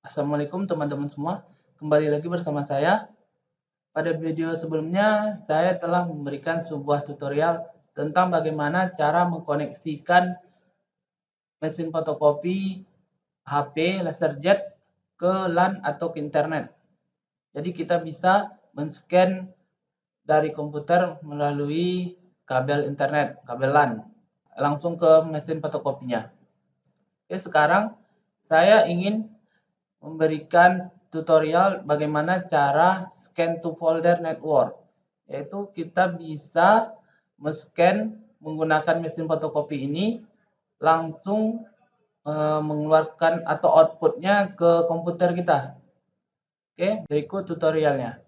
Assalamualaikum teman-teman semua, kembali lagi bersama saya. Pada video sebelumnya, saya telah memberikan sebuah tutorial tentang bagaimana cara mengkoneksikan mesin fotokopi HP LaserJet ke LAN atau ke internet. Jadi kita bisa men-scan dari komputer melalui kabel internet, kabel LAN, langsung ke mesin fotokopinya. Oke, sekarang saya ingin memberikan tutorial bagaimana cara scan to folder network, yaitu kita bisa men-scan menggunakan mesin fotokopi ini langsung mengeluarkan atau outputnya ke komputer kita. Oke, berikut tutorialnya.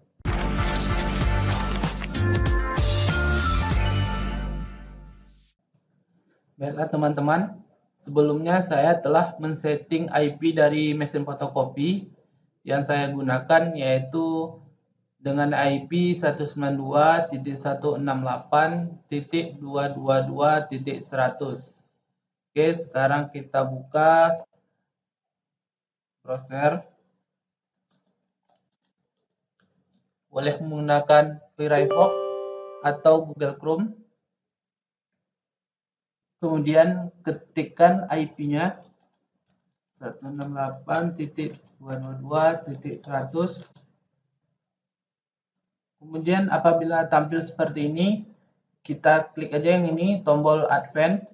Baiklah teman-teman, sebelumnya saya telah men-setting IP dari mesin fotokopi yang saya gunakan, yaitu dengan IP 192.168.222.100. Oke, sekarang kita buka browser. Boleh menggunakan Firefox atau Google Chrome. Kemudian ketikkan IP-nya 168.222.100. Kemudian apabila tampil seperti ini, kita klik aja yang ini, tombol Advance.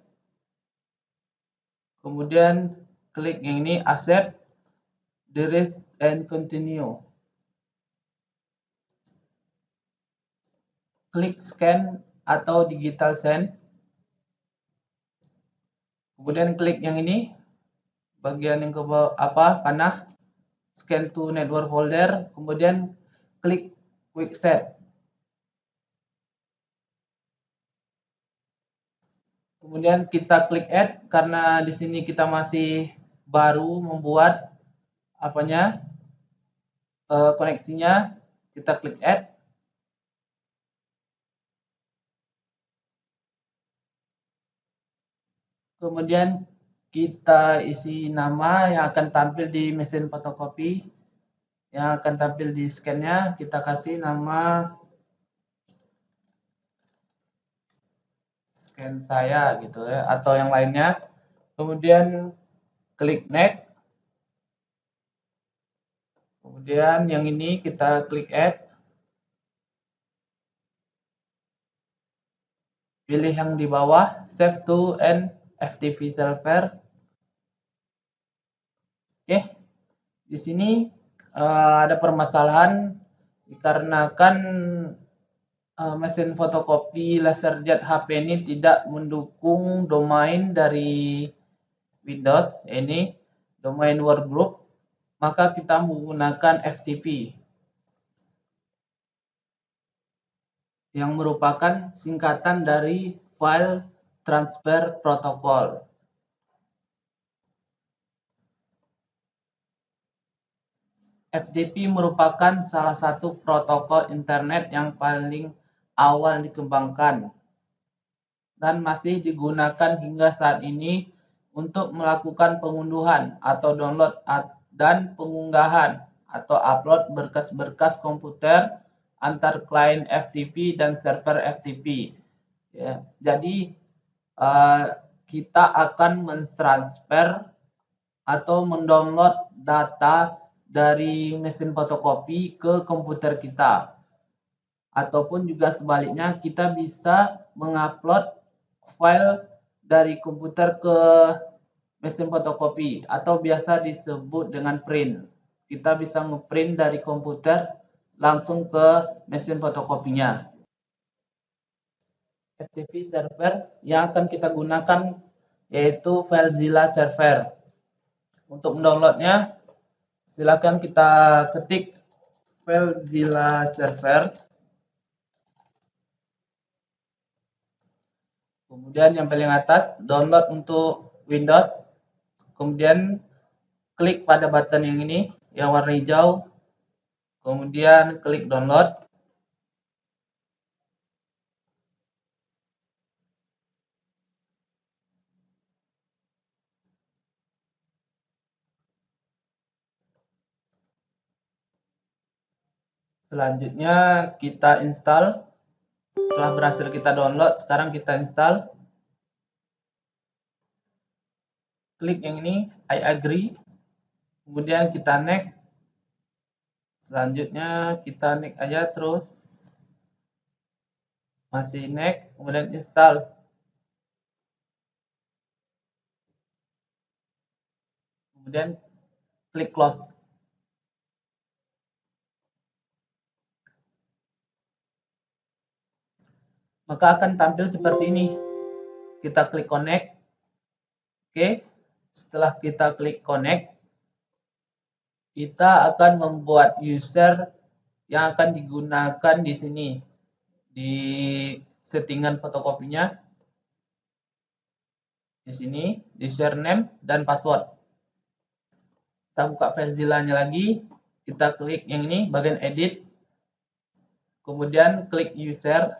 Kemudian klik yang ini, Accept, Delete, and Continue. Klik Scan atau Digital Send. Kemudian klik yang ini, bagian yang ke bawah panah, Scan to Network Folder. Kemudian klik Quick Set. Kemudian kita klik Add karena di sini kita masih baru membuat koneksinya. Kita klik Add. Kemudian kita isi nama yang akan tampil di mesin fotokopi, yang akan tampil di scan-nya. Kita kasih nama scan saya gitu ya, atau yang lainnya. Kemudian klik Next. Kemudian yang ini kita klik Add. Pilih yang di bawah, Save to and FTP server. Oke, di sini ada permasalahan dikarenakan mesin fotokopi LaserJet HP ini tidak mendukung domain dari Windows, ini domain workgroup, maka kita menggunakan FTP yang merupakan singkatan dari File Transfer Protocol. FTP merupakan salah satu protokol internet yang paling awal dikembangkan dan masih digunakan hingga saat ini untuk melakukan pengunduhan atau download dan pengunggahan atau upload berkas-berkas komputer antar klien FTP dan server FTP. Ya, jadi kita akan mentransfer atau mendownload data dari mesin fotokopi ke komputer kita. Ataupun juga sebaliknya, kita bisa mengupload file dari komputer ke mesin fotokopi atau biasa disebut dengan print. Kita bisa ngeprint dari komputer langsung ke mesin fotokopinya. FTP server yang akan kita gunakan yaitu FileZilla server. Untuk mendownloadnya, silakan kita ketik FileZilla server. Kemudian yang paling atas, download untuk Windows. Kemudian klik pada button yang ini, yang warna hijau. Kemudian klik download. Selanjutnya kita install. Setelah berhasil kita download, sekarang kita install. Klik yang ini, I agree. Kemudian kita next. Selanjutnya kita next aja terus. Masih next, kemudian install. Kemudian klik close. Maka akan tampil seperti ini. Kita klik connect. Oke, setelah kita klik connect, kita akan membuat user yang akan digunakan di sini. Di settingan fotokopinya. Di sini, di username dan password. Kita buka FileZilla-nya lagi, kita klik yang ini, bagian edit, kemudian klik user,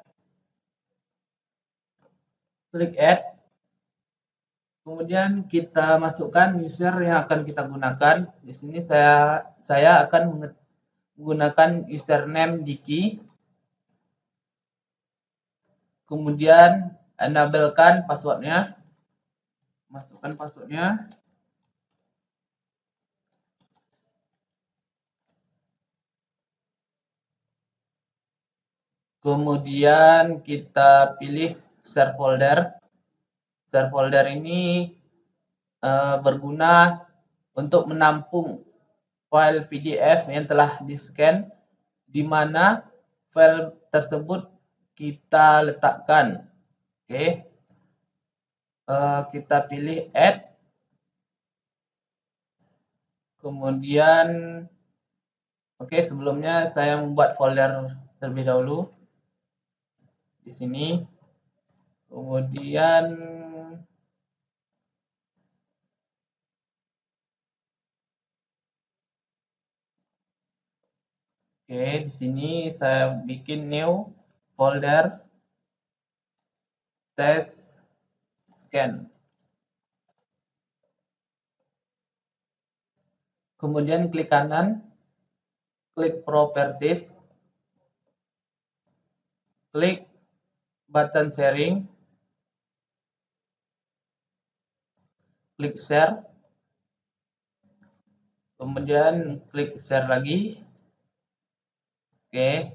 klik add, kemudian kita masukkan user yang akan kita gunakan. Di sini saya akan menggunakan username Diki, kemudian enablekan passwordnya, masukkan passwordnya. Kemudian kita pilih share folder. Share folder ini berguna untuk menampung file PDF yang telah di-scan, di mana file tersebut kita letakkan. Oke, kita pilih add. Kemudian, oke, sebelumnya saya membuat folder terlebih dahulu. Di sini, kemudian di sini saya bikin new folder test scan. Kemudian klik kanan, klik properties, klik button sharing, klik share, kemudian klik share lagi. Oke,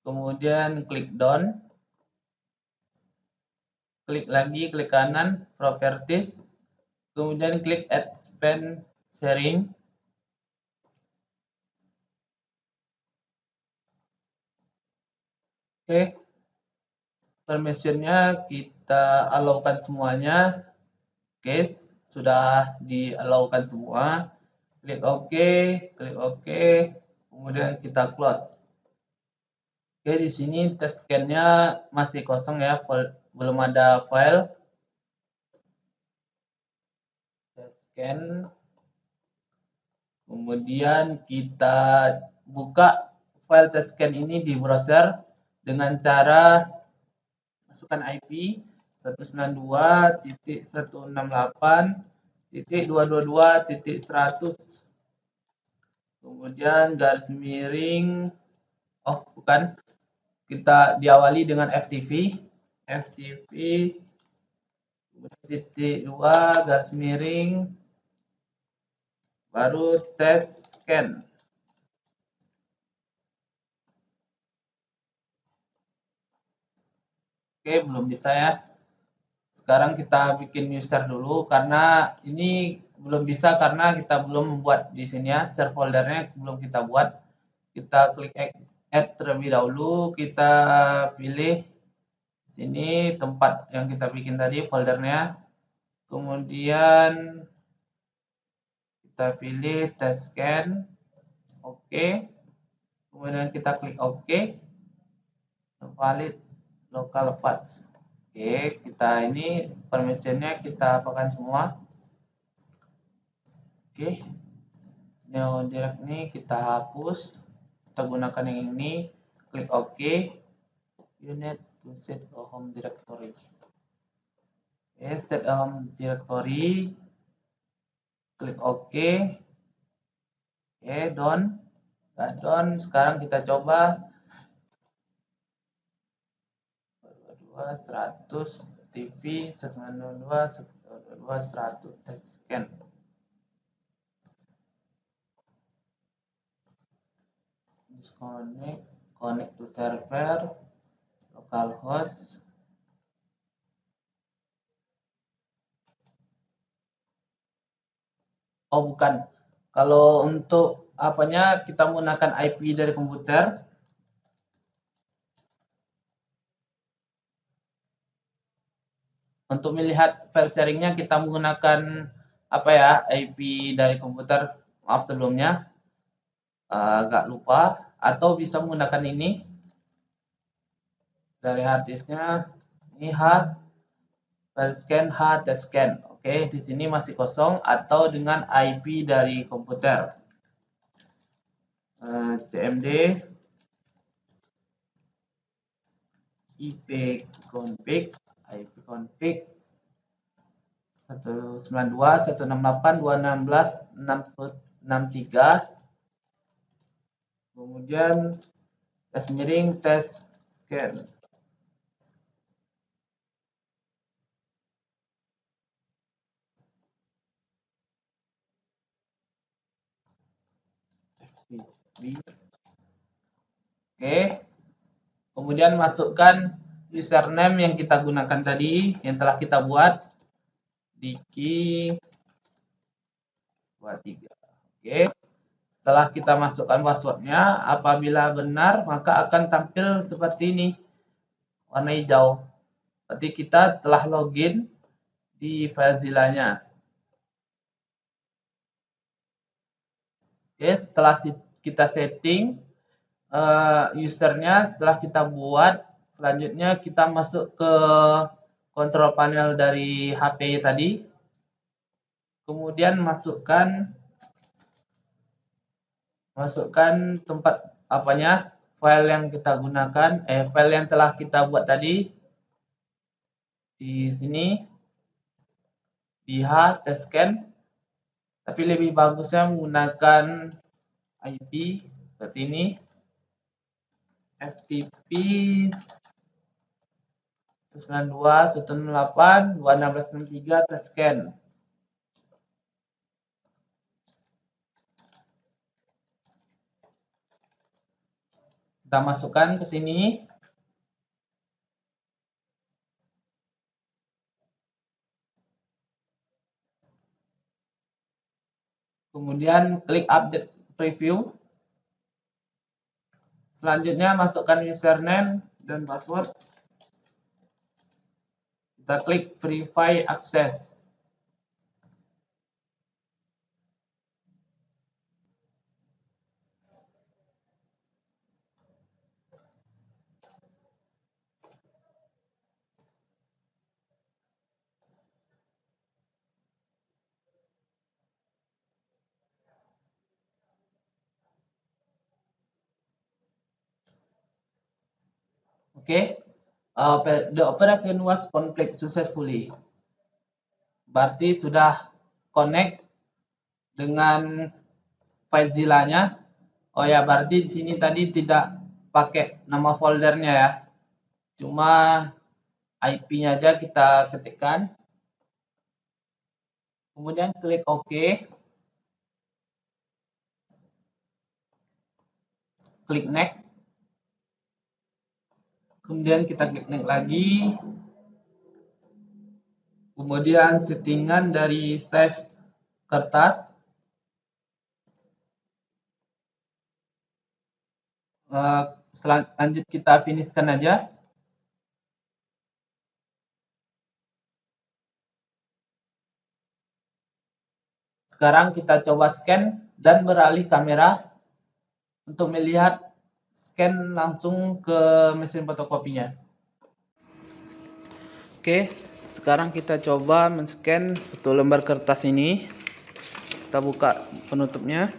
kemudian klik done, klik lagi, klik kanan, properties, kemudian klik expand sharing. Oke, permissionnya kita allow-kan semuanya. Oke, sudah di-allow-kan semua. Klik OK, kemudian kita close. Oke, di sini test scan-nya masih kosong ya, belum ada file. Test scan. Kemudian kita buka file test scan ini di browser dengan cara masukkan IP 192.168.222.100. Kemudian garis miring, bukan, kita diawali dengan FTP, titik 2 garis miring, baru test scan. Oke, belum bisa ya. Sekarang kita bikin user dulu karena ini belum bisa karena kita belum membuat di sini ya, share foldernya belum kita buat. Kita klik add terlebih dahulu, kita pilih sini tempat yang kita bikin tadi foldernya. Kemudian kita pilih test scan. Oke. Kemudian kita klik OK. Valid local path. Oke, kita ini permissionnya kita apakan semua. Oke, new direct ini kita hapus, kita gunakan yang ini, klik OK. You need to set a home directory. Oke, set a home directory, klik OK. Oke, done. down. Sekarang kita coba 100 TV 192 100 test scan. Disconnect, connect to server, localhost. Oh bukan, kalau untuk apanya kita menggunakan IP dari komputer. Untuk melihat file sharingnya kita menggunakan apa ya, IP dari komputer. Maaf sebelumnya, agak lupa. Atau bisa menggunakan ini dari harddisknya. Ini H file scan, H test scan. Oke, di sini masih kosong, atau dengan IP dari komputer. CMD ipconfig 192.168.216.63, kemudian tes miring tes scan. Oke, kemudian masukkan username yang kita gunakan tadi, yang telah kita buat, Diki23. Oke, setelah kita masukkan passwordnya, apabila benar maka akan tampil seperti ini, warna hijau. Berarti kita telah login di FileZilla-nya. Oke, setelah kita setting usernya, telah kita buat, selanjutnya kita masuk ke control panel dari HP tadi, kemudian masukkan tempat apanya, file yang kita gunakan, file yang telah kita buat tadi di sini, di H test scan. Tapi lebih bagusnya menggunakan IP seperti ini, FTP 192.168.216.63 test scan. Kita masukkan ke sini. Kemudian klik update preview. Selanjutnya masukkan username dan password. Kita klik verify access. Oke, the operation was complete successfully. Berarti sudah connect dengan FileZilla-nya. Oh ya, berarti di sini tadi tidak pakai nama foldernya ya. Cuma IP-nya aja kita ketikkan. Kemudian klik OK. Klik next. Kemudian kita klik next lagi. Kemudian settingan dari size kertas. Lanjut kita finishkan aja. Sekarang kita coba scan dan beralih kamera untuk melihat scan langsung ke mesin fotokopinya. Oke, sekarang kita coba men-scan satu lembar kertas ini. Kita buka penutupnya.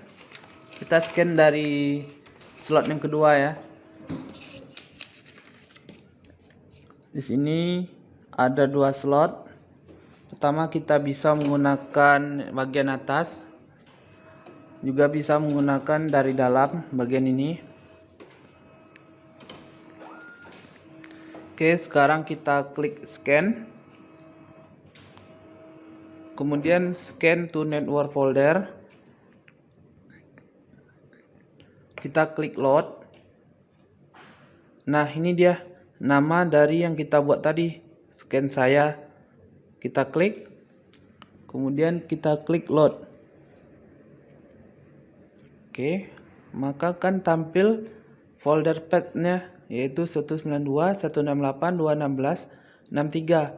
Kita scan dari slot yang kedua ya. Di sini ada 2 slot. Pertama kita bisa menggunakan bagian atas. juga bisa menggunakan dari dalam bagian ini. Oke, sekarang kita klik scan. Kemudian scan to network folder. Kita klik load. Nah, ini dia nama dari yang kita buat tadi, scan saya. Kita klik, kemudian kita klik load. Oke, maka kan tampil folder path-nya yaitu 192, 168, 216, 63,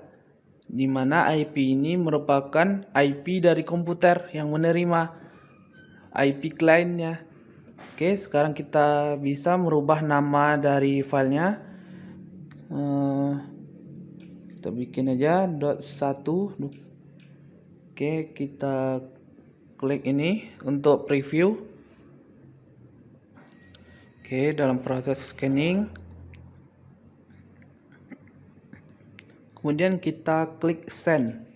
di mana IP ini merupakan IP dari komputer yang menerima IP client-nya. Oke, sekarang kita bisa merubah nama dari filenya. Kita bikin aja .1. Oke, kita klik ini untuk preview. Oke, dalam proses scanning. Kemudian kita klik send.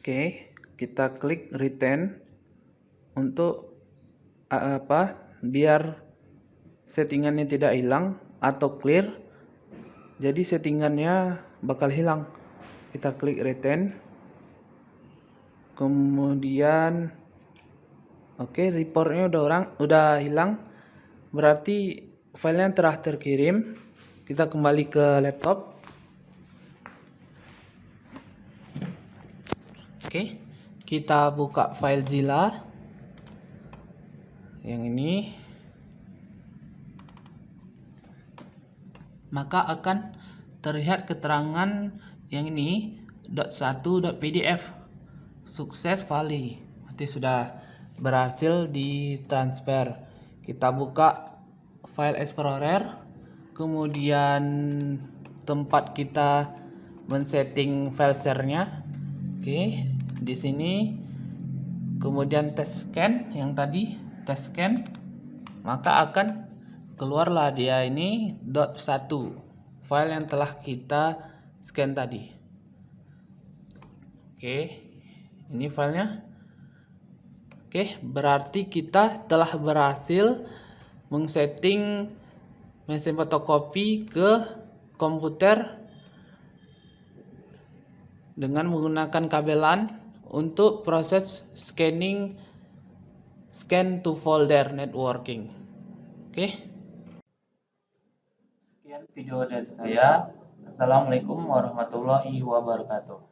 Oke, kita klik return untuk biar settingannya tidak hilang atau clear. Jadi settingannya bakal hilang. Kita klik return. Kemudian oke, reportnya udah hilang. Berarti filenya telah terkirim. Kita kembali ke laptop. Oke, kita buka file Zilla yang ini, maka akan terlihat keterangan yang ini .1.pdf successfully, berarti sudah berhasil ditransfer. Kita buka file explorer, kemudian tempat kita men-setting file share-nya. Oke, di sini kemudian test scan yang tadi, test scan, maka akan keluarlah dia ini .1, file yang telah kita scan tadi. Oke, ini filenya. Oke, berarti kita telah berhasil mengsetting mesin fotokopi ke komputer dengan menggunakan kabelan untuk proses scan to folder networking. Oke. Sekian video dari saya. Assalamualaikum warahmatullahi wabarakatuh.